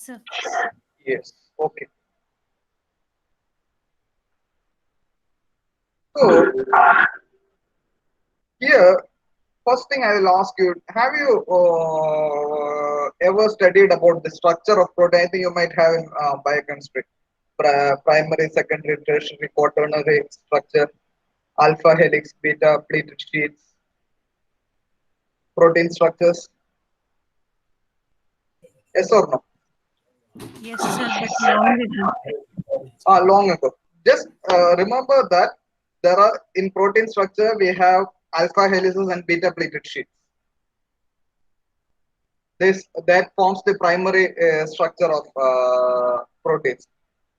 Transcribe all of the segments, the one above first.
So, Yes. Okay. So here, first thing I will ask you: have you ever studied about the structure of protein? I think you might have in biochemistry. Primary, secondary, tertiary, quaternary structure, alpha helix, beta pleated sheets, protein structures. Yes or no? yes, sir, but long ago. Long ago. Just remember that there are in protein structure we have alpha helices and beta pleated sheets. This that forms the primary structure of proteins,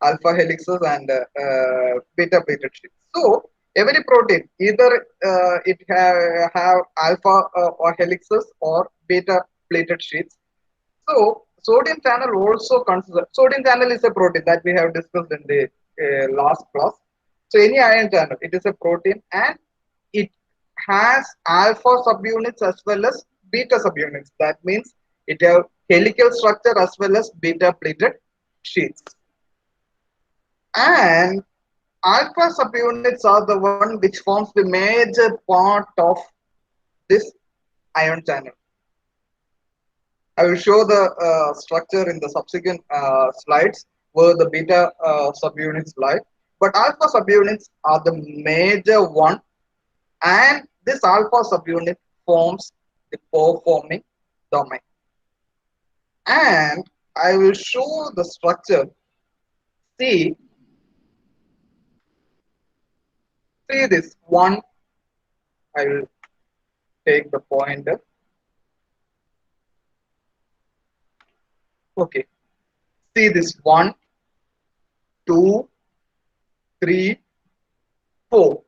alpha helices and beta pleated sheets. So every protein either it have alpha or helices or beta pleated sheets. So sodium channel also consider sodium channel is a protein that we have discussed in the last class. So any ion channel, it is a protein and it has alpha subunits as well as beta subunits. That means it have helical structure as well as beta pleated sheets. And alpha subunits are the one which forms the major part of this ion channel. I will show the structure in the subsequent slides where the beta subunits lie. But alpha subunits are the major one, and this alpha subunit forms the pore forming domain. And I will show the structure. See, see this one. I will take the pointer. Okay. See this one, two, three, four.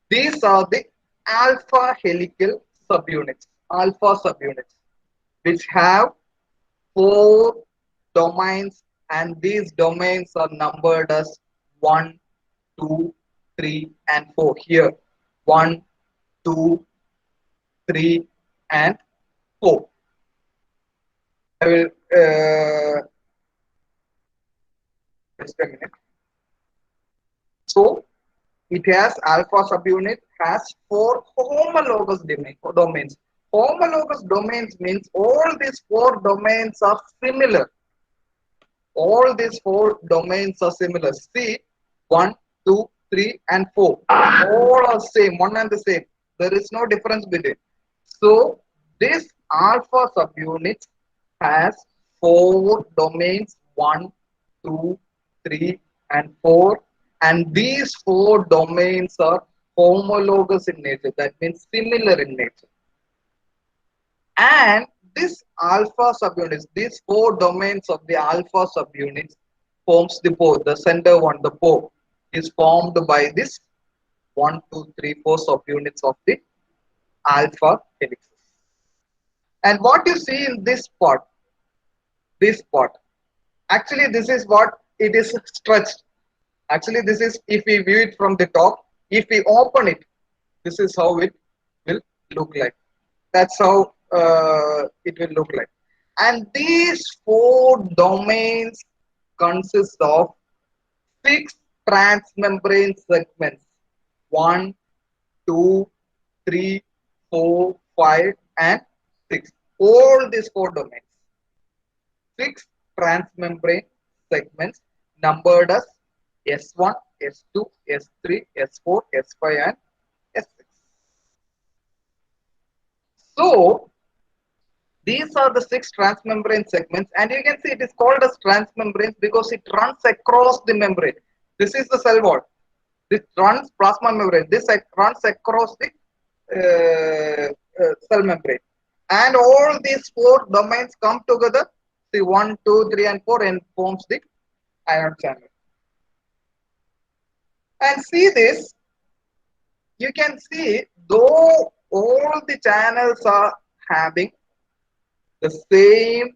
These are the alpha helical subunits, which have four domains, and these domains are numbered as 1, 2, 3, and 4. Here, 1, 2, 3, and 4. I will just a minute. So, it has alpha subunit has four homologous domains. Homologous domains means all these four domains are similar. All these four domains are similar. See, 1, 2, 3, and 4. All are same, one and the same. There is no difference between. So, this alpha subunit has four domains 1, 2, 3, and 4. And these four domains are homologous in nature. That means similar in nature. And this alpha subunits, these four domains of the alpha subunits forms the pore. The center one, the pore, is formed by this 1, 2, 3, 4 subunits of the alpha helixes. And what you see in this part, actually this is what it is stretched. Actually, this is if we view it from the top, if we open it, this is how it will look like. That's how it will look like. And these four domains consist of six transmembrane segments: one, two, three, four, five, and six. All these four domains, six transmembrane segments numbered as S1, S2, S3, S4, S5, and S6. So these are the six transmembrane segments, and you can see it is called as transmembranes because it runs across the membrane. This is the cell wall. This runs plasma membrane. This runs across the cell membrane, and all these four domains come together. See 1, 2, 3, and 4, and forms the ion channel. And see this. You can see though all the channels are having the same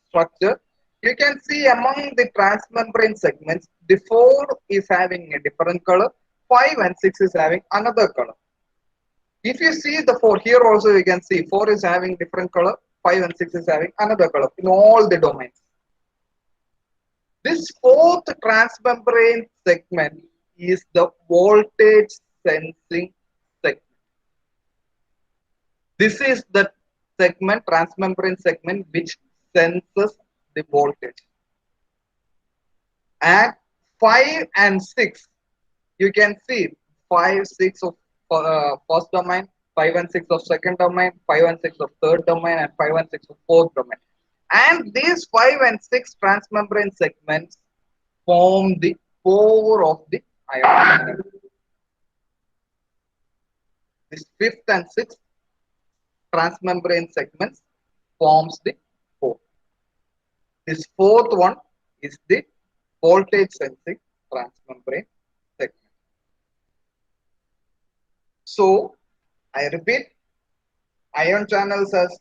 structure, you can see among the transmembrane segments, the 4 is having a different color, 5 and 6 is having another color. If you see the 4, here also you can see 4 is having different color, 5 and 6 is having another color in all the domains. This fourth transmembrane segment is the voltage sensing segment. This is the segment, transmembrane segment, which senses the voltage. And 5 and 6, you can see 5, 6 of first domain, 5 and 6 of second domain, 5 and 6 of third domain, and 5 and 6 of fourth domain. And these 5 and 6 transmembrane segments form the core of the ion channel. This fifth and sixth transmembrane segments forms the core. This fourth one is the voltage sensing transmembrane segment. So, I repeat, ion channels as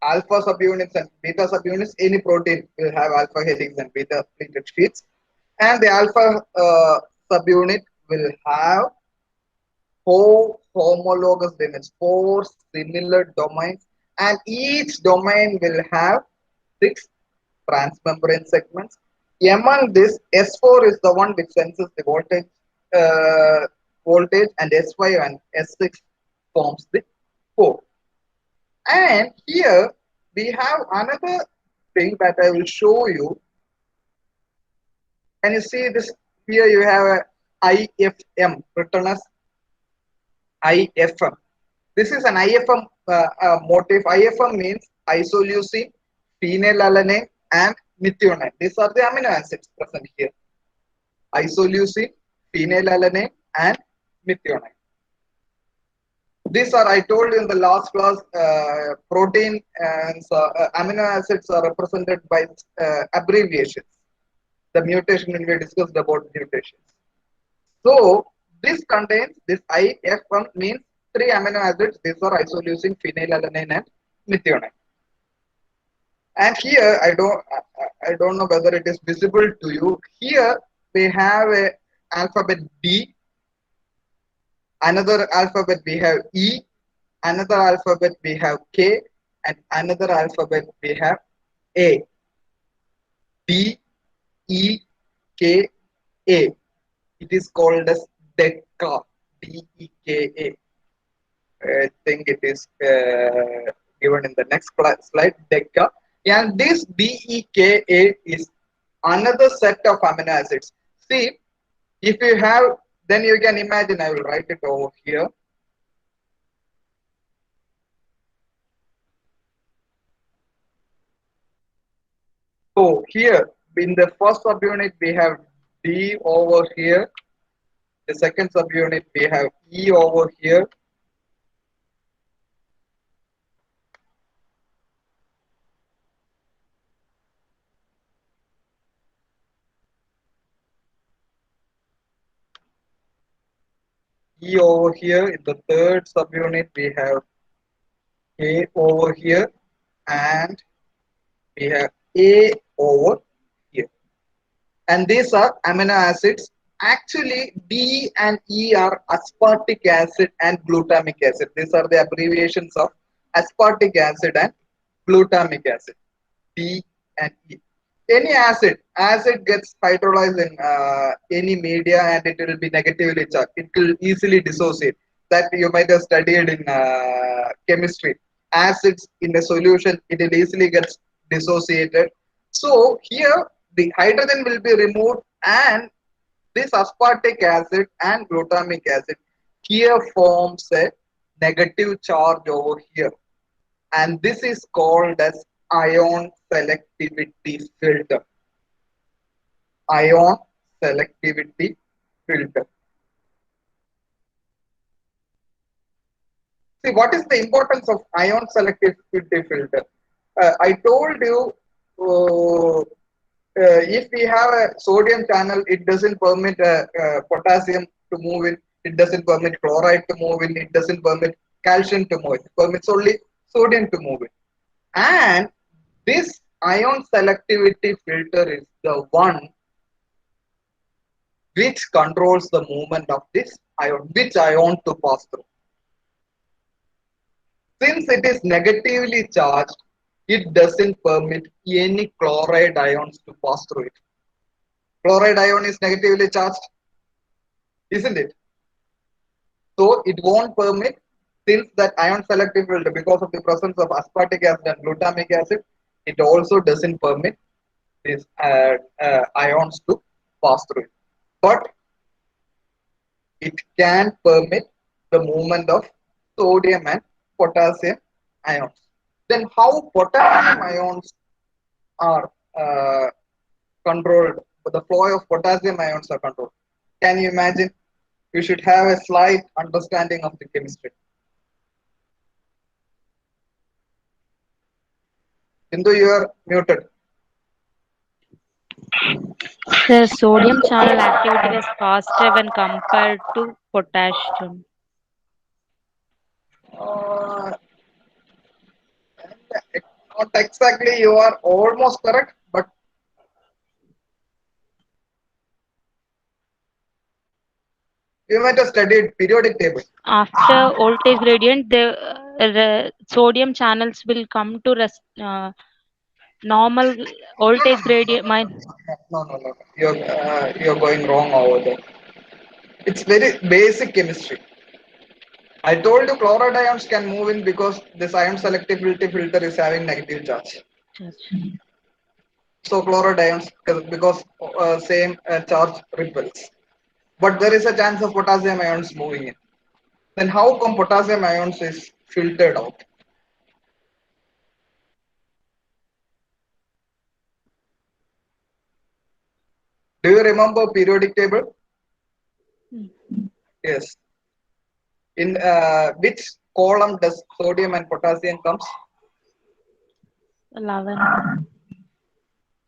alpha subunits and beta subunits. Any protein will have alpha helix and beta pleated sheets, and the alpha subunit will have 4 homologous domains, 4 similar domains, and each domain will have 6 transmembrane segments. Among this, S4 is the one which senses the voltage, and S5 and S6 forms the core. And here we have another thing that I will show you. Can you see this? Here you have a IFM written as IFM. This is an IFM motif. IFM means isoleucine, phenylalanine, and methionine. These are the amino acids present here. Isoleucine, phenylalanine, and methionine. These are, I told you in the last class, protein and amino acids are represented by abbreviations. The mutation will be discussed about mutations. So, this contains, this IFM means 3 amino acids. These are isoleucine, phenylalanine, and methionine. And here, I don't know whether it is visible to you. Here, we have a alphabet D. Another alphabet we have E, another alphabet we have K, and another alphabet we have A. D, E, K, A. It is called as DECA. D-E-K-A. I think it is given in the next slide, DECA. And this DEKA is another set of amino acids. See, if you have, then you can imagine, I will write it over here. So here in the first subunit we have D over here. The second subunit we have E over here. E over here. In the third subunit we have A over here, and we have A over here. And these are amino acids. Actually, D and E are aspartic acid and glutamic acid. These are the abbreviations of aspartic acid and glutamic acid. D and E. Any acid gets hydrolyzed in any media, and it will be negatively charged. It will easily dissociate. That you might have studied in chemistry. Acids in a solution, it will easily get dissociated. So here the hydrogen will be removed, and this aspartic acid and glutamic acid here forms a negative charge over here, and this is called as ion selectivity filter. Ion selectivity filter. See, what is the importance of ion selectivity filter? I told you, if we have a sodium channel, it doesn't permit potassium to move in, it doesn't permit chloride to move in, it doesn't permit calcium to move in, it permits only sodium to move in. And this ion selectivity filter is the one which controls the movement of this ion, which ion to pass through. Since it is negatively charged, it doesn't permit any chloride ions to pass through it. Chloride ion is negatively charged, isn't it? So it won't permit, since that ion selective filter, because of the presence of aspartic acid and glutamic acid, it also doesn't permit these ions to pass through it. But it can permit the movement of sodium and potassium ions. Then how potassium ions are controlled, the flow of potassium ions are controlled? Can you imagine? You should have a slight understanding of the chemistry. Hindu, you are muted. The sodium channel activity is faster when compared to potassium. Uh, Not exactly, you are almost correct, but you might have studied periodic table. After voltage gradient, the sodium channels will come to normal voltage gradient. No. You're going wrong over there. It's very basic chemistry. I told you chloride ions can move in because this ion selectivity filter is having negative charge. So chloride ions, because same charge repels. But there is a chance of potassium ions moving in. Then how come potassium ions is filtered out? Do you remember periodic table? Yes. In which column does sodium and potassium comes? 11.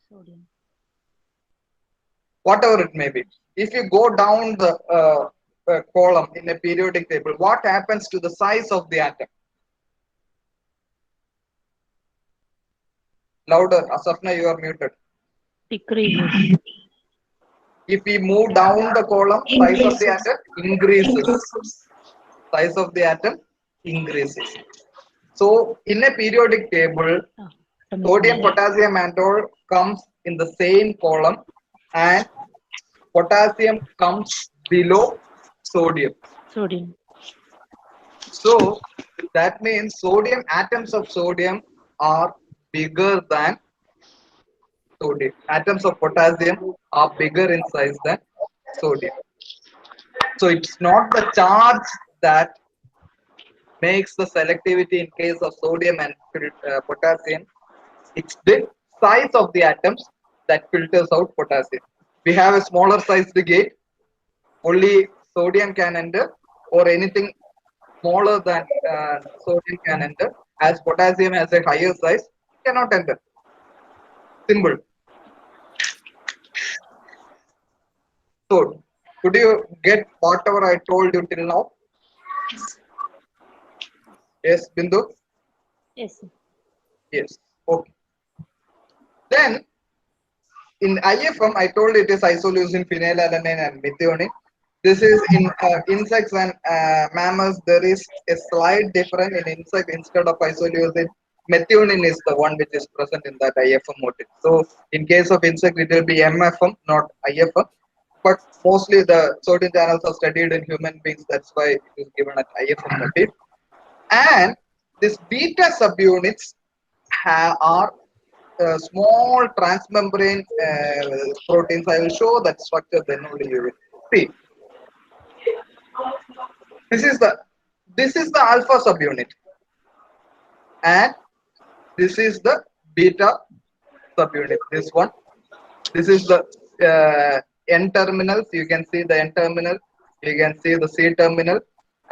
Sodium. Whatever it may be. If you go down the column in a periodic table, what happens to the size of the atom? Louder, Asafna, you are muted. Decreases. If we move down the column, size of the atom increases. Size of the atom increases. So in a periodic table, sodium, potassium, and all comes in the same column, and potassium comes below sodium. Sodium. So that means sodium, atoms of sodium are bigger than sodium. Atoms of potassium are bigger in size than sodium. So it's not the charge that makes the selectivity in case of sodium and potassium. It's the size of the atoms that filters out potassium. We have a smaller sized gate, only sodium can enter, or anything smaller than sodium can enter. As potassium has a higher size, cannot enter. Simple. So, could you get whatever I told you till now? Yes, Bindu? Yes. Yes. Okay. Then, in IFM, I told it is isoleucine, phenylalanine, and methionine. This is in insects and mammals. There is a slight difference in insect. Instead of isoleucine, methionine is the one which is present in that IFM motif. So, in case of insect, it will be MFM, not IFM. But mostly the sodium channels are studied in human beings. That's why it is given at IFM motif. And these beta subunits are small transmembrane proteins. I will show that structure, then only you will see. This is the alpha subunit, and this is the beta subunit. This one. This is the N terminals. You can see the N terminal. You can see the C terminal,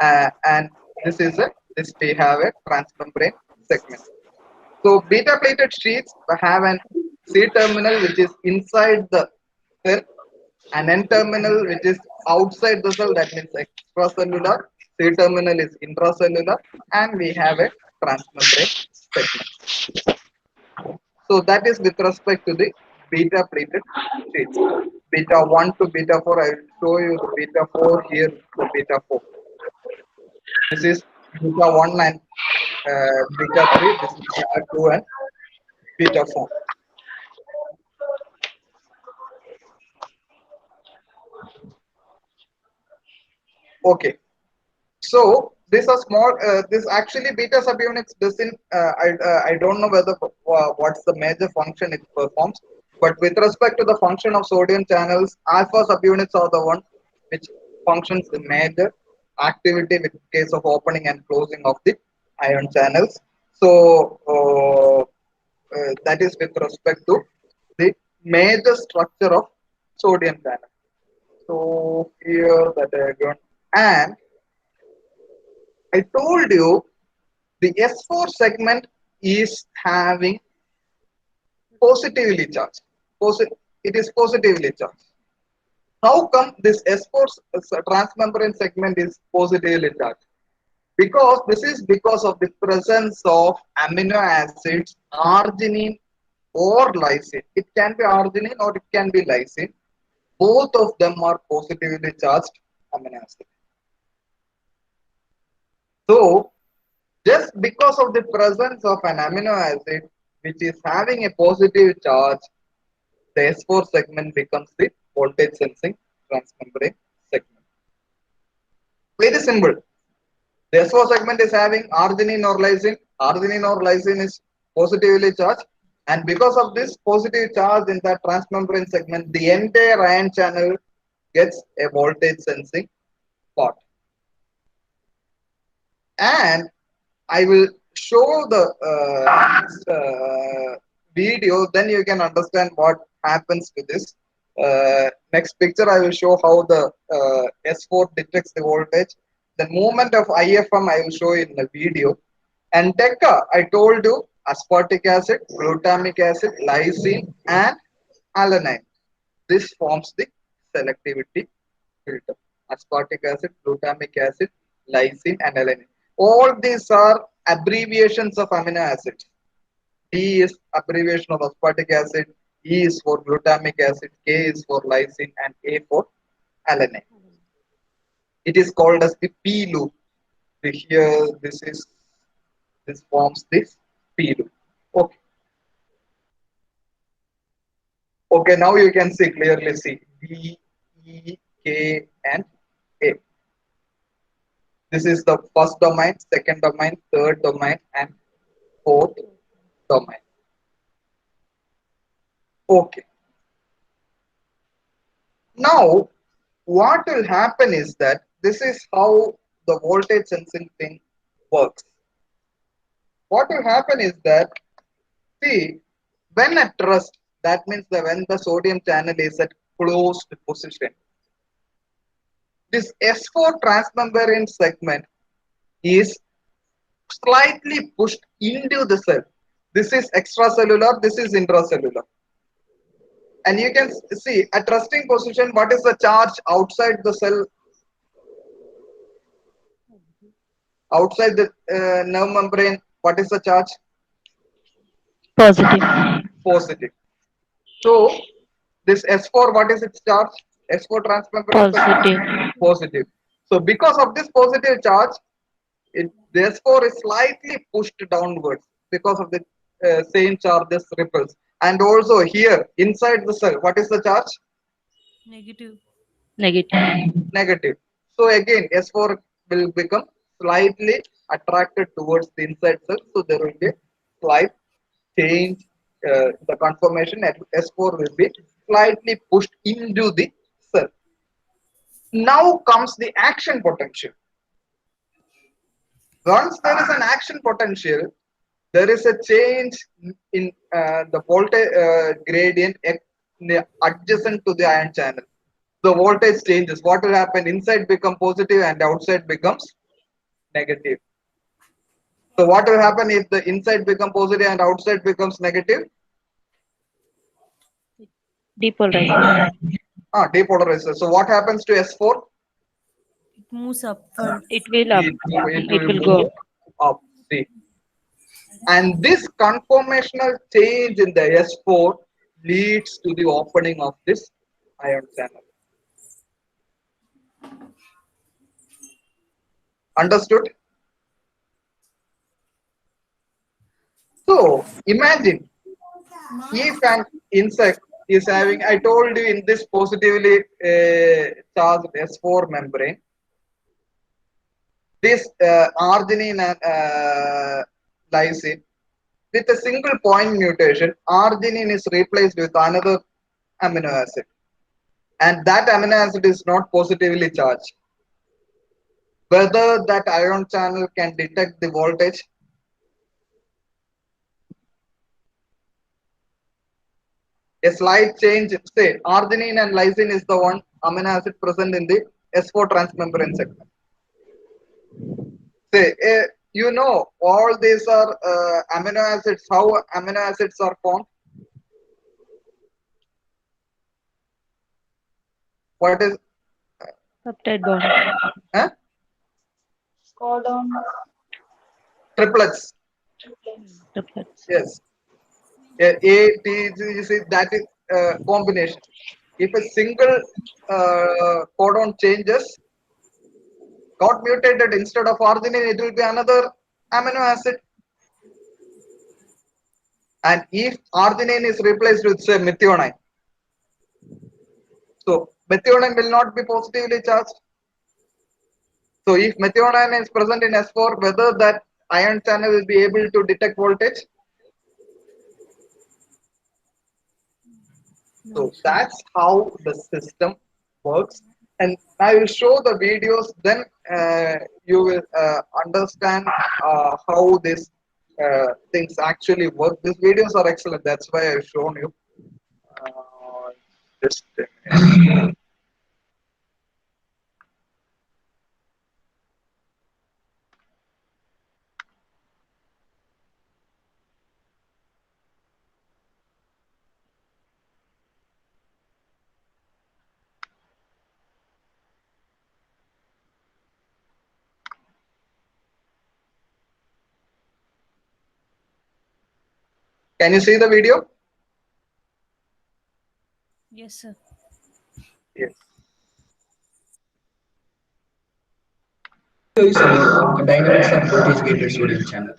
and this is this we have a transmembrane segment. So beta plated sheets have an C terminal which is inside the cell, and N terminal which is outside the cell, that means extracellular. C terminal is intracellular, and we have a transmembrane segment. So that is with respect to the beta plated sheets. Beta 1 to beta 4, I will show you the beta 4 here, the beta 4. This is beta 1 and beta 3, this is beta 2 and beta form. Okay. So this a small. This actually beta subunits doesn't. I don't know whether what's the major function it performs. But with respect to the function of sodium channels, alpha subunits are the one which functions the major activity with case of opening and closing of the ion channels. So that is with respect to the major structure of sodium channel. So here the diagram, and I told you the S4 segment is having positively charged. It is positively charged. How come this S4 transmembrane segment is positively charged? Because this is because of the presence of amino acids arginine or lysine. It can be arginine or it can be lysine. Both of them are positively charged amino acids. So just because of the presence of an amino acid which is having a positive charge, the S4 segment becomes the voltage sensing transmembrane segment. Very simple. The S4 segment is having arginine or lysine. Arginine or lysine is positively charged. And because of this positive charge in that transmembrane segment, the entire ion channel gets a voltage sensing part. And I will show the video, then you can understand what happens to this. Next picture, I will show how the S4 detects the voltage. The movement of IFM, I will show in the video. And DECA, I told you, aspartic acid, glutamic acid, lysine, and alanine. This forms the selectivity filter. Aspartic acid, glutamic acid, lysine, and alanine. All these are abbreviations of amino acids. D is abbreviation of aspartic acid, E is for glutamic acid, K is for lysine, and A for alanine. It is called as the P loop. Here, this forms this P loop. Okay. Okay, now you can see clearly see D, E, K, and A. This is the first domain, second domain, third domain, and fourth domain. Okay. Now, what will happen is that this is how the voltage sensing thing works. What will happen is that, see, when at rest, that means that when the sodium channel is at closed position, this S4 transmembrane segment is slightly pushed into the cell. This is extracellular, this is intracellular. And you can see at resting position, what is the charge outside the cell, outside the nerve membrane? What is the charge? Positive. Positive. So this S4, what is its charge? S4 transmembrane Positive. positive. So because of this positive charge, the S4 is slightly pushed downwards because of the same charges ripples. And also here inside the cell, what is the charge? Negative. Negative. Negative. So again, S4 will become slightly attracted towards the inside cell. So there will be a slight change. The conformation at S4 will be slightly pushed into the cell. Now comes the action potential. Once there is an action potential, there is a change in the voltage gradient adjacent to the ion channel. The voltage changes. What will happen? Inside become positive and outside becomes negative. So what will happen if the inside become positive and outside becomes negative? Depolarization. Depolarizes. So what happens to S4? It moves upward. It will up. It It will will move go. up. See. And this conformational change in the S4 leads to the opening of this ion channel. Understood? So imagine If an insect is having, I told you in this positively charged S4 membrane, this arginine and lysine, with a single point mutation, arginine is replaced with another amino acid, and that amino acid is not positively charged. Whether that ion channel can detect the voltage, a slight change, say arginine and lysine is the one amino acid present in the S4 transmembrane segment. Say, you know, all these are amino acids, how amino acids are formed. What is, Peptide bond. eh? Codon. Triplets. Triplets. Yes. A, T, G, C, that is combination. If a single codon changes, got mutated, instead of arginine, it will be another amino acid. And if arginine is replaced with, say, methionine, so methionine will not be positively charged. So if methionine is present in S4, whether that ion channel will be able to detect voltage. So that's how the system works. And I will show the videos, then you will understand how these things actually work. These videos are excellent. That's why I've shown you. Just a minute. Can you see the video? Yes, sir. Yes. Is about the dynamics of voltage gated sodium channel.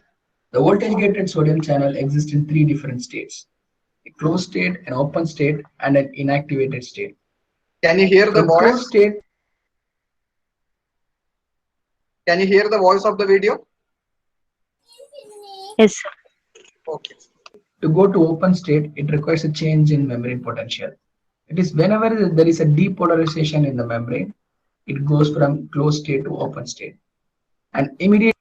The voltage gated sodium channel exists in three different states: a closed state, an open state, and an inactivated state. Can you hear the So closed voice? state, Can you hear the voice of the video? Yes. Okay. to go to open state, it requires a change in membrane potential. It is whenever there is a depolarization in the membrane, it goes from closed state to open state. And immediately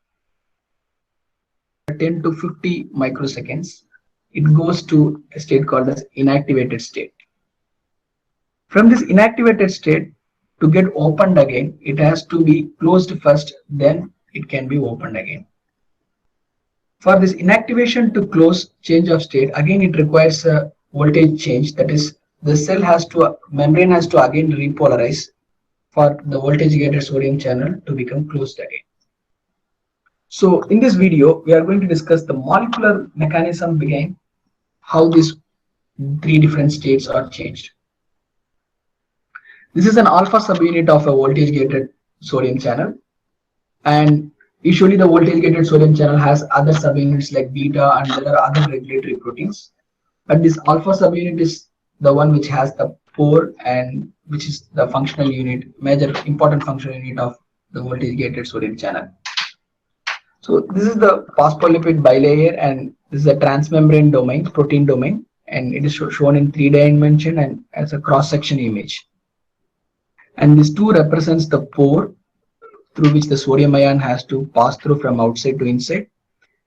10 to 50 microseconds, it goes to a state called as inactivated state. From this inactivated state, to get opened again, it has to be closed first, then it can be opened again. For this inactivation to close change of state, again it requires a voltage change. That is, the cell has to, membrane has to again repolarize for the voltage gated sodium channel to become closed again. So in this video, we are going to discuss the molecular mechanism behind how these three different states are changed. This is an alpha subunit of a voltage gated sodium channel, and usually the voltage gated sodium channel has other subunits like beta, and there are other regulatory proteins, but this alpha subunit is the one which has the pore and which is the functional unit, major important functional unit of the voltage gated sodium channel. So this is the phospholipid bilayer, and this is a transmembrane domain, protein domain, and it is shown in 3 dimension and as a cross section image. And this 2 represents the pore through which the sodium ion has to pass through from outside to inside.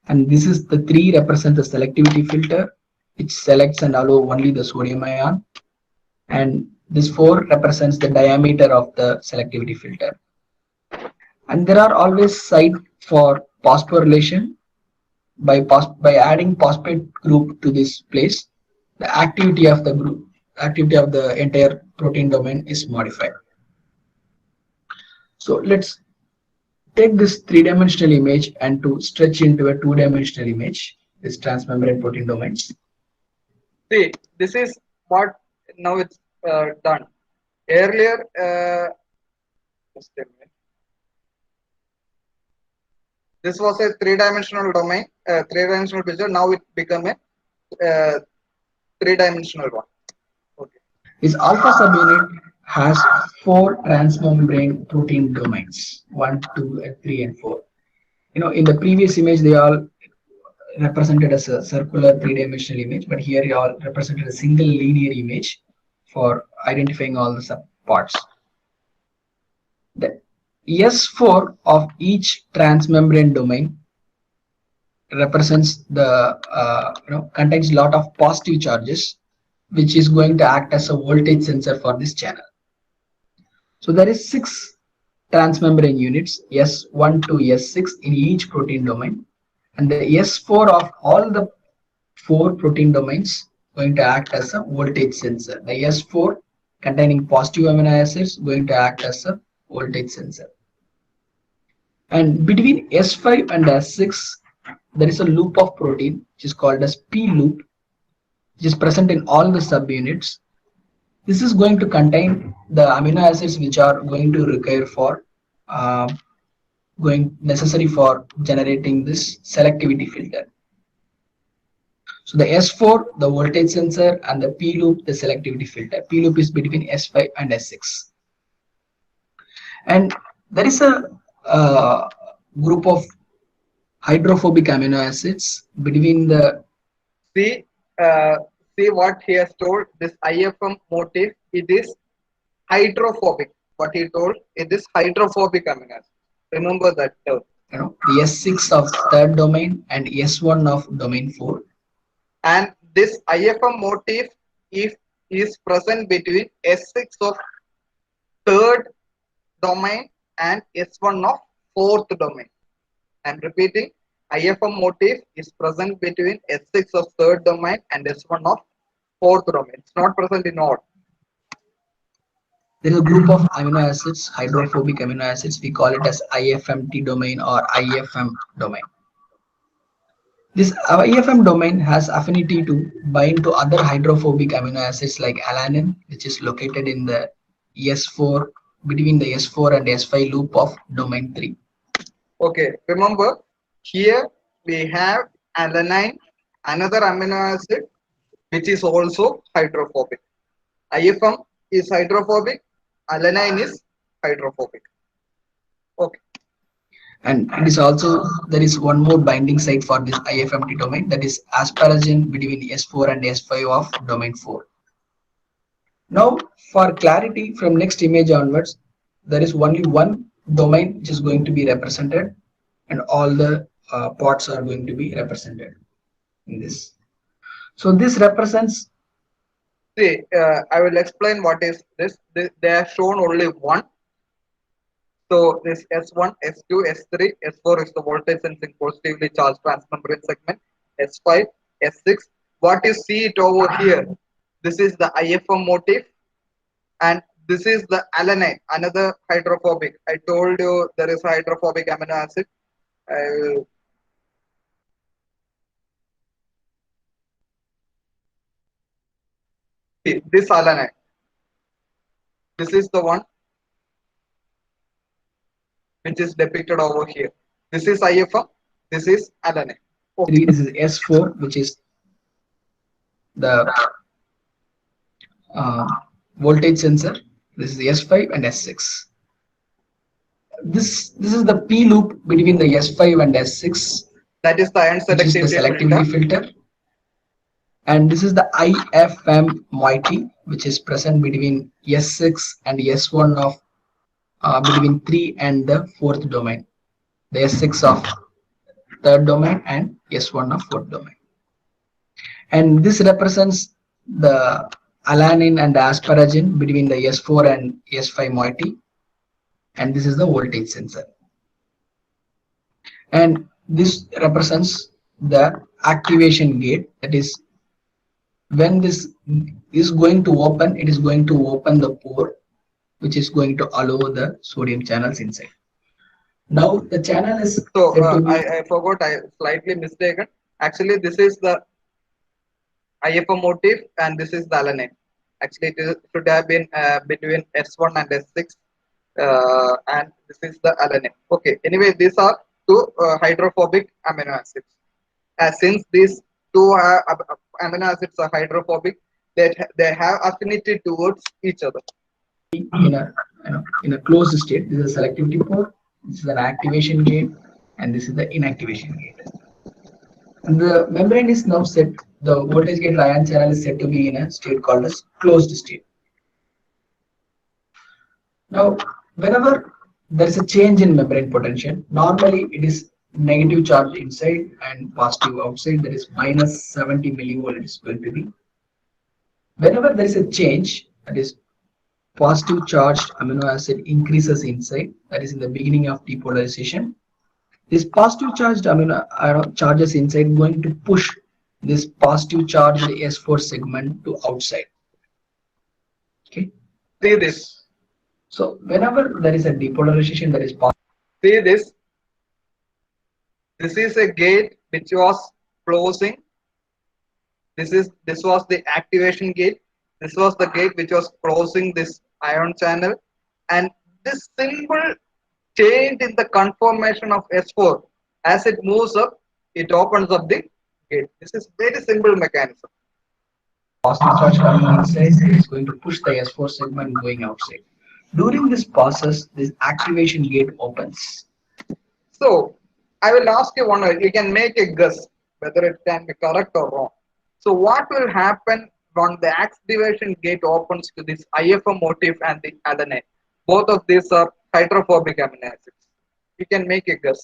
And this is the 3 represent the selectivity filter, which selects and allow only the sodium ion. And this 4 represents the diameter of the selectivity filter. And there are always site for phosphorylation. By adding phosphate group to this place, the activity of the group, activity of the entire protein domain is modified. So let's take this 3-dimensional image and to stretch into a 2-dimensional image, this transmembrane protein domains. See, this is what now it's done. Earlier, just a minute. This was a 3-dimensional domain, 3-dimensional picture. Now it become a three-dimensional one. Okay. This alpha subunit has 4 transmembrane protein domains, 1, 2, and 3, and 4. In the previous image, they all represented as a circular three-dimensional image, but here they all represented a single linear image for identifying all the subparts. The S4 of each transmembrane domain represents the contains a lot of positive charges, which is going to act as a voltage sensor for this channel. So there is 6 transmembrane units, S1 to S6 in each protein domain, and the S4 of all the 4 protein domains going to act as a voltage sensor. The S4 containing positive amino acids going to act as a voltage sensor. And between S5 and S6, there is a loop of protein which is called as P loop, which is present in all the subunits. This is going to contain the amino acids which are going to require for necessary for generating this selectivity filter. So the S4, the voltage sensor, and the P loop, the selectivity filter. P loop is between S5 and S6. And there is a group of hydrophobic amino acids between the. See what he has told. This IFM motif, it is hydrophobic. What he told, it is hydrophobic amino acid. Remember that term. The S6 of third domain and S1 of domain 4. And this IFM motif is present between S6 of third domain and S1 of fourth domain. I'm repeating, IFM motif is present between S6 of third domain and S1 of fourth domain. It's not present in all. There is a group of amino acids, hydrophobic amino acids. We call it as IFMT domain or IFM domain. This IFM domain has affinity to bind to other hydrophobic amino acids like alanine, which is located in the S4, between the S4 and S5 loop of domain 3. Okay, remember here we have alanine, another amino acid which is also hydrophobic. IFM is hydrophobic, alanine is hydrophobic. Okay. And it is also, there is one more binding site for this IFMT domain, that is asparagine between S4 and S5 of domain 4. Now for clarity, from next image onwards, there is only one domain which is going to be represented, and all the parts are going to be represented in this. So this represents. See, I will explain what is this. They are shown only one. So this S1, S2, S3, S4 is the voltage sensing positively charged transmembrane segment. S5, S6. What you see it over here, this is the IFM motif, and this is the alanine, another hydrophobic. I told you there is a hydrophobic amino acid. See, this alanine. This is the one which is depicted over here. This is IFM. This is alanine. Okay. This is S4, which is the voltage sensor. This is S5 and S6. This is the P loop between the S5 and S6. That is the ion selectivity filter. And this is the IFM moiety, which is present between S6 and S1 of between 3 and the fourth domain. The S6 of third domain and S1 of fourth domain. And this represents the alanine and the asparagine between the S4 and S5 moiety. And this is the voltage sensor. And this represents the activation gate, that is, when this is going to open, it is going to open the pore, which is going to allow the sodium channels inside. Now the channel is. So I forgot, I slightly mistaken. Actually, this is the IFM motif and this is the alanine. Actually, it should have been between S1 and S6, and this is the alanine. Okay. Anyway, these are two hydrophobic amino acids. Since these two amino acids are hydrophobic. They have affinity towards each other. In a in a closed state, this is a selectivity pore, this is an activation gate, and this is the inactivation gate. And the membrane is now set. The voltage gate ion channel is said to be in a state called as closed state. Now, whenever there is a change in membrane potential, normally it is negative charge inside and positive outside. That is minus 70 millivolt is going to be. Whenever there is a change, that is positive charged amino acid increases inside, that is in the beginning of depolarization. This positive charged amino charges inside going to push this positive charged S4 segment to outside. Okay. See this. So whenever there is a depolarization, there is See this. This is a gate which was closing. This was the activation gate. This was the gate which was closing this ion channel, and this simple change in the conformation of S4 as it moves up, it opens up the gate. This is very simple mechanism. positive charge coming inside, it is going to push the S4 segment going outside. During this process, this activation gate opens. So I will ask you one. You can make a guess whether it can be correct or wrong. So what will happen when the activation gate opens to this IFM motif and the adenine? Both of these are hydrophobic amino acids. You can make a guess.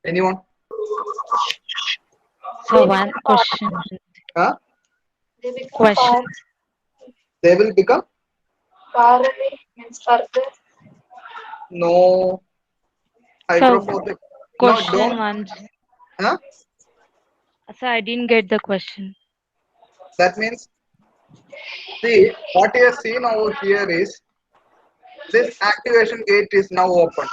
Anyone? So one question. Huh? They become Question. They will become far away, means further. no So hydrophobic. No, question don't. one. Huh? So I didn't get the question. That means, see, what you have seen over here is this activation gate is now open.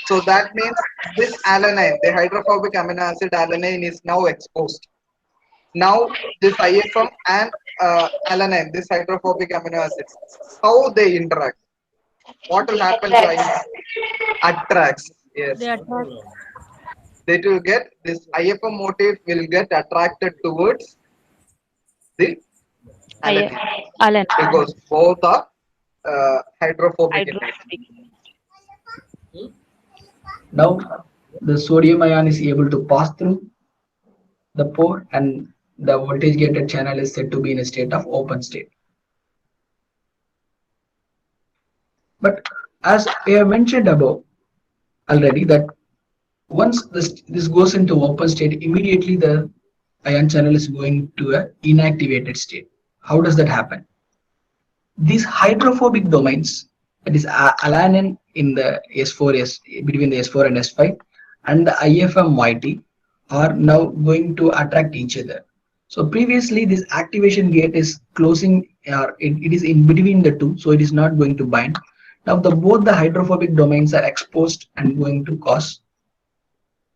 So that means this alanine, the hydrophobic amino acid alanine, is now exposed. Now this IFM and alanine, this hydrophobic amino acids, how they interact? What will happen to Attracts. attracts? Yes, They attract. they will get this IFM motif will get attracted towards the I alanine Alan. because both are hydrophobic in nature. Hydrophobic. Now the sodium ion is able to pass through the pore and the voltage gated channel is said to be in a state of open state. But as I have mentioned above already that once this goes into open state, immediately the ion channel is going to a inactivated state. How does that happen? These hydrophobic domains, that is alanine in the S4S between the S4 and S5 and the IFM YT are now going to attract each other. So previously this activation gate is closing or it is in between the two, so it is not going to bind. Now both the hydrophobic domains are exposed and going to cause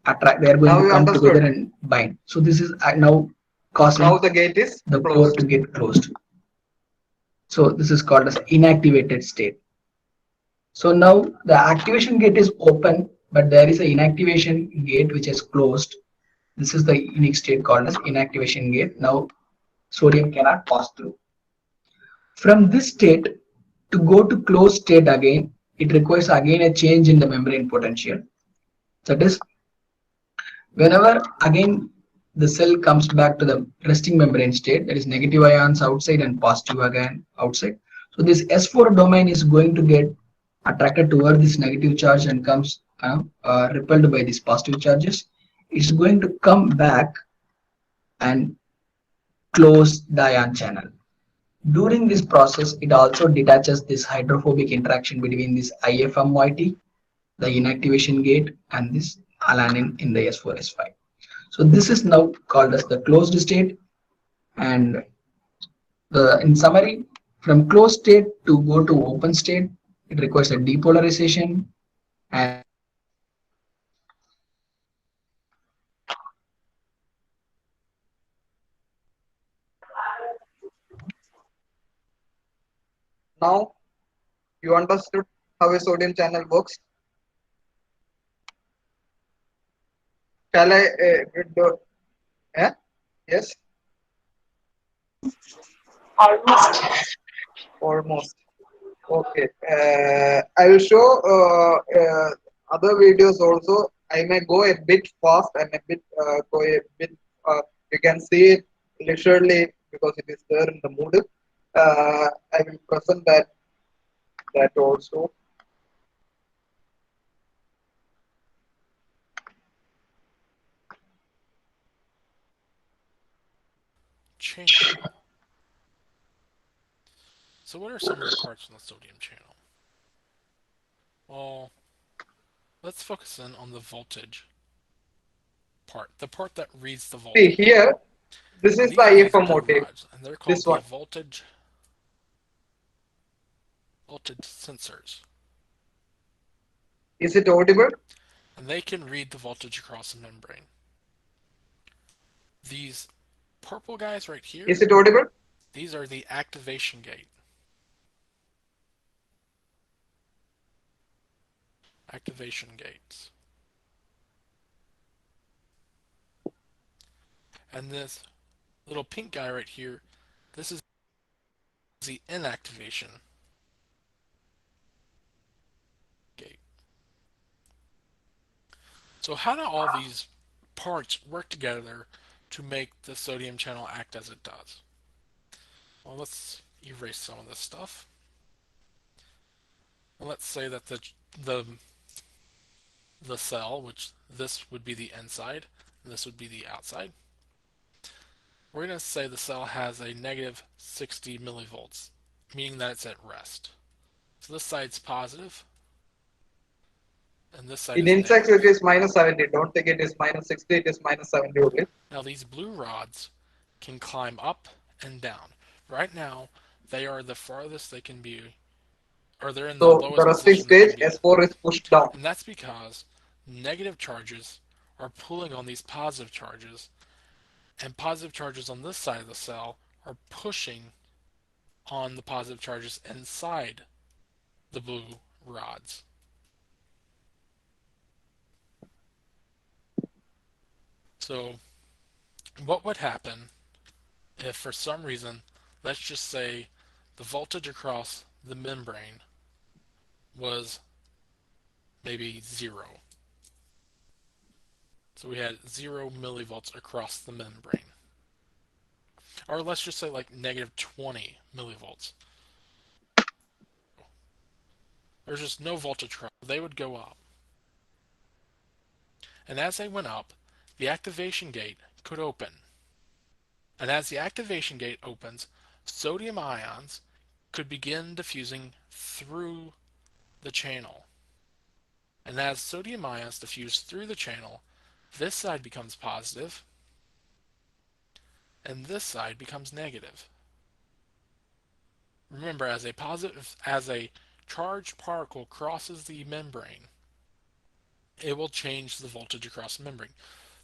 attract. They are going Now to you come understood. together and bind. So this is now causing Now the gate is the pore closed. to get closed. So this is called as inactivated state. So now the activation gate is open, but there is an inactivation gate which is closed. This is the unique state called as inactivation gate. Now sodium cannot pass through. From this state to go to closed state again, it requires again a change in the membrane potential. That is, whenever again the cell comes back to the resting membrane state, that is negative ions outside and positive again outside. So this S4 domain is going to get attracted toward this negative charge and comes repelled by these positive charges. It's going to come back and close the ion channel. During this process, it also detaches this hydrophobic interaction between this IFM-YT, the inactivation gate, and this alanine in the S4S5. So this is now called as the closed state. And in summary, from closed state to go to open state, it requires a depolarization and Now You understood how a sodium channel works? Shall I do? Yeah? Yes? Almost. Almost. Okay. I will show other videos also. I may go a bit fast and a bit go a bit. You can see it literally because it is there in the Moodle. I will present that also. Channel. So what are some of the parts in the sodium channel? Well, let's focus in on the voltage part, the part that reads the See voltage. here, this And is the these are these IFM blue motive. rods, and they're called This the one. voltage sensors. Is it audible? And they can read the voltage across the membrane. These purple guys right here, Is it audible? these are the activation gate. Activation gates. And this little pink guy right here, this is the inactivation gate. So how do all these parts work together to make the sodium channel act as it does? Well, let's erase some of this stuff. Let's say that the the cell, which this would be the inside, and this would be the outside. We're going to say the cell has a negative 60 millivolts, meaning that it's at rest. So this side's positive, and this side In is insects, it negative. is minus 70. Don't think it is minus 60. It is minus 70 only. Now these blue rods can climb up and down. Right now, they are the farthest they can be, or they're in the So the lowest resting position they stage can be. S4 is pushed down. And that's because negative charges are pulling on these positive charges, and positive charges on this side of the cell are pushing on the positive charges inside the blue rods. So what would happen if for some reason, let's just say the voltage across the membrane was maybe 0. So we had 0 millivolts across the membrane. Or let's just say like negative 20 millivolts. There's just no voltage across. They would go up. And as they went up, the activation gate could open. And as the activation gate opens, sodium ions could begin diffusing through the channel. And as sodium ions diffuse through the channel, this side becomes positive, and this side becomes negative. Remember, as a charged particle crosses the membrane, it will change the voltage across the membrane.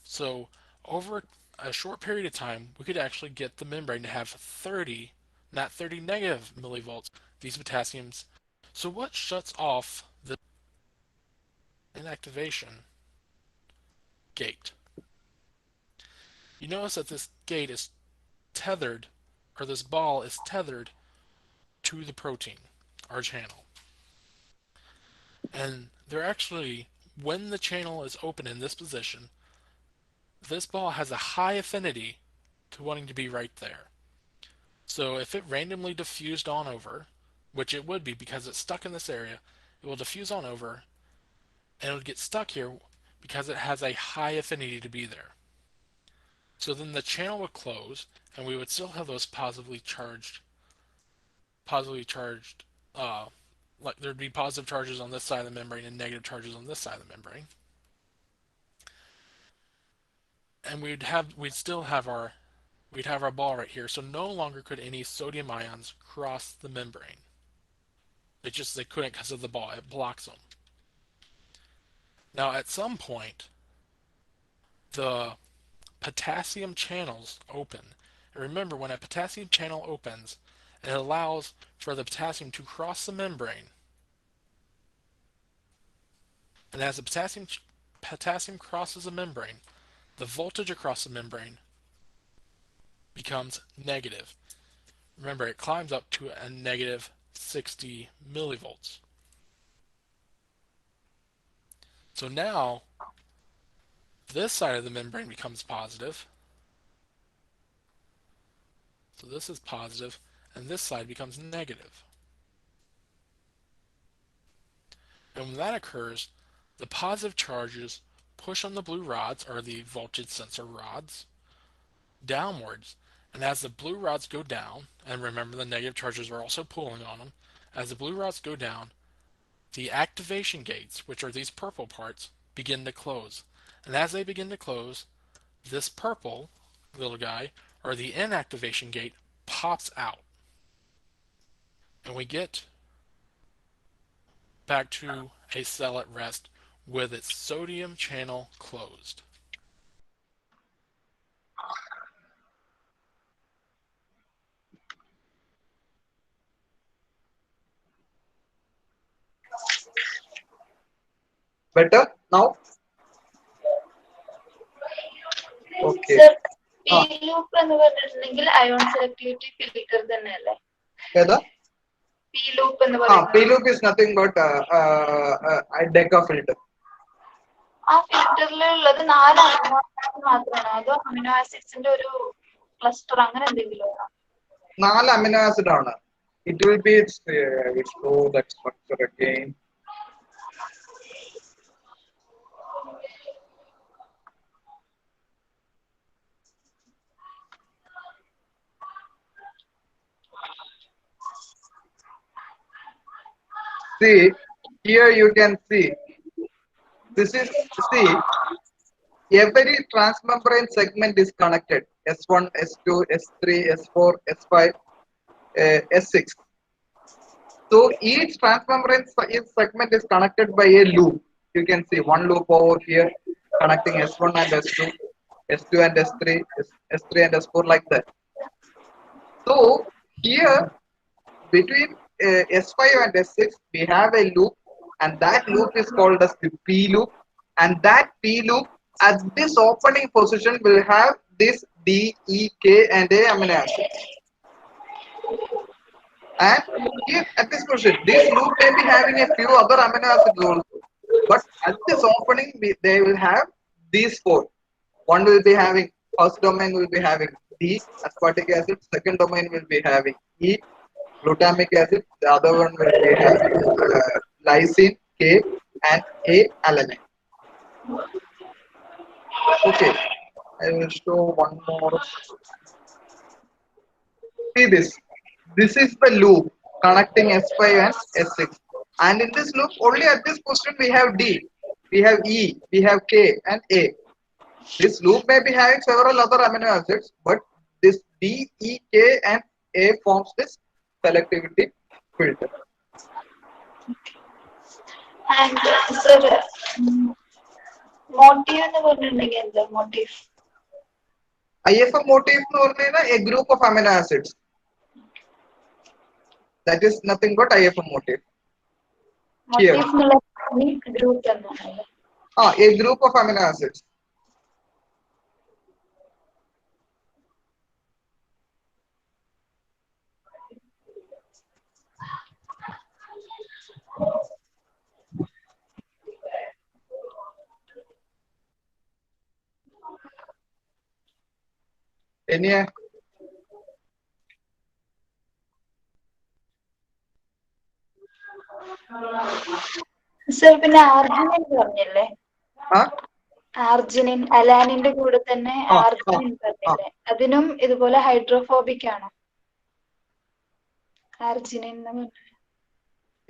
So over a short period of time, we could actually get the membrane to have 30, not 30 negative millivolts, these potassiums. So what shuts off the inactivation gate? You notice that this gate is tethered, or this ball is tethered to the protein, our channel. And they're actually, when the channel is open in this position, this ball has a high affinity to wanting to be right there. So if it randomly diffused on over, which it would be because it's stuck in this area, it will diffuse on over and it would get stuck here because it has a high affinity to be there. So then the channel would close and we would still have those positively charged, like there'd be positive charges on this side of the membrane and negative charges on this side of the membrane. And we'd still have our ball right here, so no longer could any sodium ions cross the membrane. They couldn't because of the ball. It blocks them. Now at some point, the potassium channels open. And remember, when a potassium channel opens, it allows for the potassium to cross the membrane And as the potassium crosses a membrane, the voltage across the membrane becomes negative. Remember, it climbs up to a negative 60 millivolts. So now, this side of the membrane becomes positive. So this is positive, and this side becomes negative. And when that occurs, the positive charges push on the blue rods, or the voltage sensor rods, downwards. And as the blue rods go down, and remember the negative charges are also pulling on them, as the blue rods go down, the activation gates, which are these purple parts, begin to close. And as they begin to close, this purple little guy, or the inactivation gate, pops out. And we get back to a cell at rest with its sodium channel closed. Better now? Okay. Sir, P loop എന്ന് പറഞ്ഞിട്ടുണ്ടെങ്കിൽ ion selectivity filter തന്നെയല്ലേ? ഏതാ? P loop എന്ന് പറയുന്നത്. P loop is nothing but a Deca filter. ആ ഫിൽറ്ററിലുള്ളത് 4 amino acid മാത്രമാണോ അതോ amino ആസിഡ്സിന്റെ ഒരു ക്ലസ്റ്റർ അങ്ങനെ എന്തെങ്കിലും ആണോ? 4 amino acid ആണ്. It will be slow that structure again. See, here you can see. This is, see, every transmembrane segment is connected. S1, S2, S3, S4, S5, S6. So each transmembrane segment is connected by a loop. You can see one loop over here connecting S1 and S2, S2 and S3, S3 and S4 like that. So here between S5 and S6 we have a loop, and that loop is called as the P loop, and that P loop at this opening position will have this D, E, K and A amino acids. And here at this position, this loop may be having a few other amino acids also, but at this opening they will have these 4. One will be having, first domain will be having D, aspartic acid, second domain will be having E, glutamic acid, the other one will be having lysine, K and A, alanine. Okay, I will show one more. See this. This is the loop connecting S5 and S6. And in this loop, only at this position we have D, we have E, we have K and A. This loop may be having several other amino acids, but this D, E, K and A forms this selectivity filter. And sir, motif എന്ന് പറഞ്ഞിട്ടുണ്ടെങ്കിൽ എന്താ motif? IFM motif എന്ന് പറഞ്ഞാൽ a group of amino acids. That is nothing but IFM motif. Here. Motif എന്നുള്ള group എന്നാണല്ലോ. A group of amino acids. Any? Sir പിന്നെ arginine പറഞ്ഞില്ലേ? Arginine അലാനിന്റെ കൂടെ തന്നെ ആർജിനിൻ പറഞ്ഞില്ലേ? അതിനും ഇതുപോലെ ഹൈഡ്രോഫോബിക് ആണോ? ആർജിനിൻ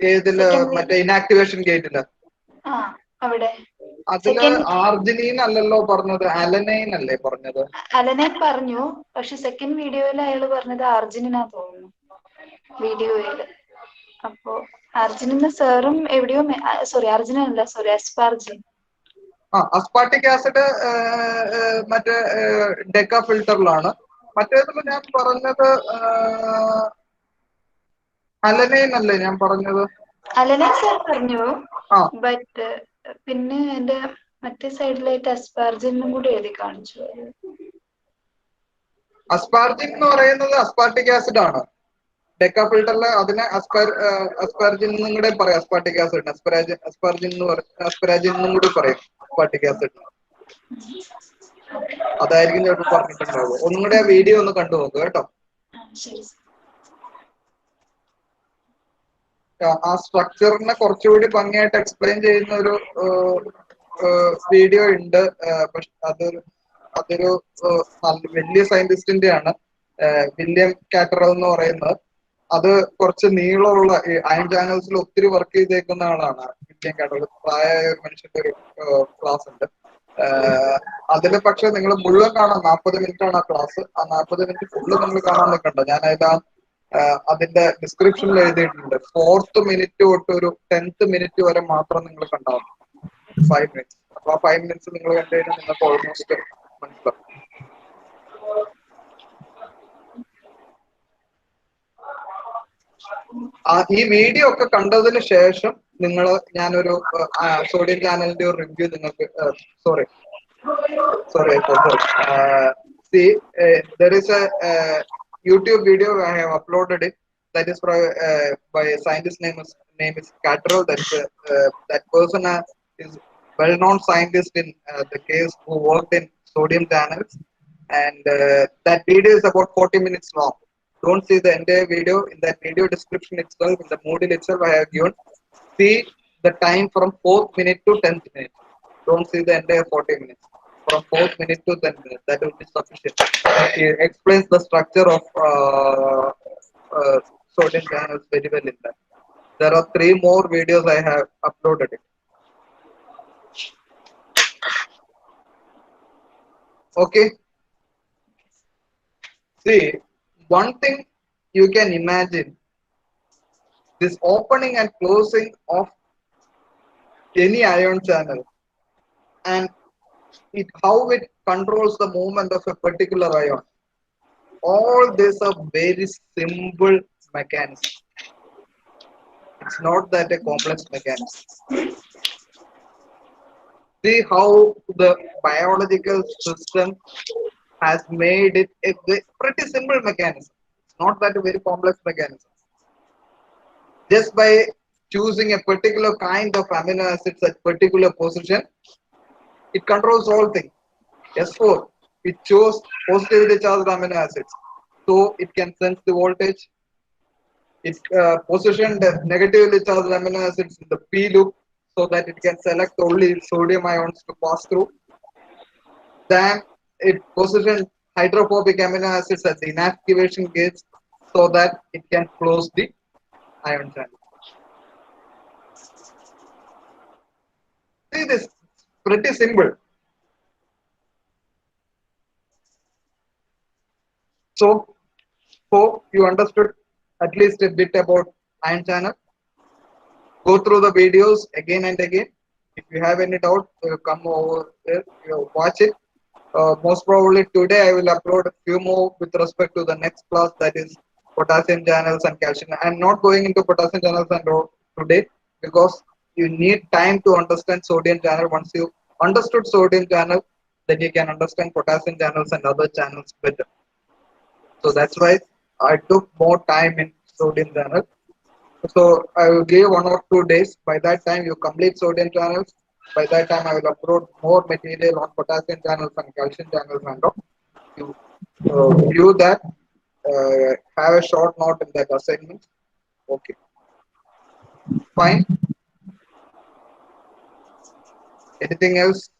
ഏതില് മറ്റേ ഇനാക്ടിവേഷൻ ഗേറ്റില്? ആ അവിടെ. അതില് ആർജിനീൻ അല്ലല്ലോ പറഞ്ഞത്, അലനൈൻ അല്ലേ പറഞ്ഞത്? അലനൈൻ പറഞ്ഞു, പക്ഷെ സെക്കൻഡ് വീഡിയോയിൽ അയാൾ പറഞ്ഞത് അർജിനിനാ തോന്നുന്നു വീഡിയോയില്. അപ്പോ അർജിനിന് സാറും എവിടെയോ സോറി അർജിനിൻ അല്ല, സോറി അസ്പാർജിൻ. അസ്പാർട്ടിക് ആസിഡ് മറ്റേ ഡെക്ക ഫിൽറ്ററിലാണ്. മറ്റേതില് ഞാൻ പറഞ്ഞത് അലനൈൻ അല്ലേ ഞാൻ പറഞ്ഞത്? അലനൈൻ സാർ പറഞ്ഞു, ബട്ട് പിന്നെ എന്റെ മറ്റേ സൈഡിലായിട്ട് അസ്പാർജിനും കൂടി എഴുതി കാണിച്ചു. അസ്പാർജിൻ എന്ന് പറയുന്നത് അസ്പാർട്ടിക് ആസിഡ് ആണ്. ഡെക്കാഫിൽട്ടറിൽ അതിനെ അസ്പാർജിൻ എന്നും കൂടെ പറയാം. അസ്പാർട്ടിക് ആസിഡ് അസ്പാർജിൻ എന്ന് അസ്പരാജിൻ എന്നും കൂടി പറയും അസ്പാർട്ടിക് ആസിഡ്. അതായിരിക്കും ചിലപ്പോൾ പറഞ്ഞിട്ടുണ്ടാവുക. ഒന്നും കൂടെ ആ വീഡിയോ ഒന്ന് കണ്ടു നോക്കുക കേട്ടോ. ശരി. ആ സ്ട്രക്ചറിനെ കുറച്ചുകൂടി ഭംഗിയായിട്ട് എക്സ്പ്ലെയിൻ ചെയ്യുന്ന ഒരു വീഡിയോ ഉണ്ട്. പക്ഷെ അതൊരു വലിയ സയന്റിസ്റ്റിന്റെ ആണ്, വില്യം കാറ്ററൽ എന്ന് പറയുന്നത്. അത് കുറച്ച് നീളമുള്ള അയൺ ചാനൽസിൽ ഒത്തിരി വർക്ക് ചെയ്തേക്കുന്ന ആളാണ് വില്യം കാറ്ററൽ. പ്രായമായ ഒരു മനുഷ്യന്റെ ഒരു ക്ലാസ് ഉണ്ട്. അതിൽ പക്ഷെ നിങ്ങൾ മുഴുവൻ കാണാം. 40 മിനിറ്റ് ആണ് ആ ക്ലാസ്. ആ 40 മിനിറ്റ് ഫുള്ള് നിങ്ങൾ കാണാൻ നിൽക്കണ്ട. ഞാൻ അതിന്റെ ഡിസ്ക്രിപ്ഷനിൽ എഴുതിയിട്ടുണ്ട്. 4th മിനിറ്റ് തൊട്ട് ഒരു 10th മിനിറ്റ് വരെ മാത്രം നിങ്ങൾ കണ്ടാൽ 5 മിനിറ്റ്സ്. അപ്പൊ ആ 5 മിനിറ്റ്സ് നിങ്ങൾ കണ്ടു കഴിഞ്ഞാൽ നിങ്ങൾക്ക് ഓൾമോസ്റ്റ് മനസ്സിലാവും. ഈ വീഡിയോ ഒക്കെ കണ്ടതിന് ശേഷം നിങ്ങൾ ഞാനൊരു സോഡിയം ചാനലിന്റെ ഒരു റിവ്യൂ നിങ്ങൾക്ക് sorry see there is a YouTube video I have uploaded it, that is by a scientist name is Catterall. That person is well known scientist in the case who worked in sodium channels, and that video is about 40 minutes long. Don't see the entire video. In that video description itself, in the Moodle itself, I have given. See the time from 4th minute to 10th minute. Don't see the entire 40 minutes. From 4th minute to 10th minute, that will be sufficient. It explains the structure of sodium channels very well in that. There are 3 more videos I have uploaded it. Okay. See, one thing you can imagine, this opening and closing of any ion channel and how it controls the movement of a particular ion. All these are very simple mechanism. It's not that a complex mechanism. See how the biological system has made it a pretty simple mechanism. It's not that a very complex mechanism. Just by choosing a particular kind of amino acids at particular position, it controls all things. S4, it chose positively charged amino acids, so it can sense the voltage. It positioned negatively charged amino acids in the P loop, so that it can select only sodium ions to pass through. Then it positioned hydrophobic amino acids at the inactivation gates, so that it can close the ion channel. See, this pretty simple. So hope you understood at least a bit about ion channel. Go through the videos again and again. If you have any doubt, come over there, watch it. Most probably today I will upload a few more with respect to the next class, that is potassium channels and calcium. I am not going into potassium channels and all today, because you need time to understand sodium channel. Once you understood sodium channel, then you can understand potassium channels and other channels better. So that's why I took more time in sodium channel. So I will give 1 or 2 days. By that time you complete sodium channels. By that time I will upload more material on potassium channels and calcium channels and all. You view that. Have a short note in that assignment. Okay. Fine. Anything else?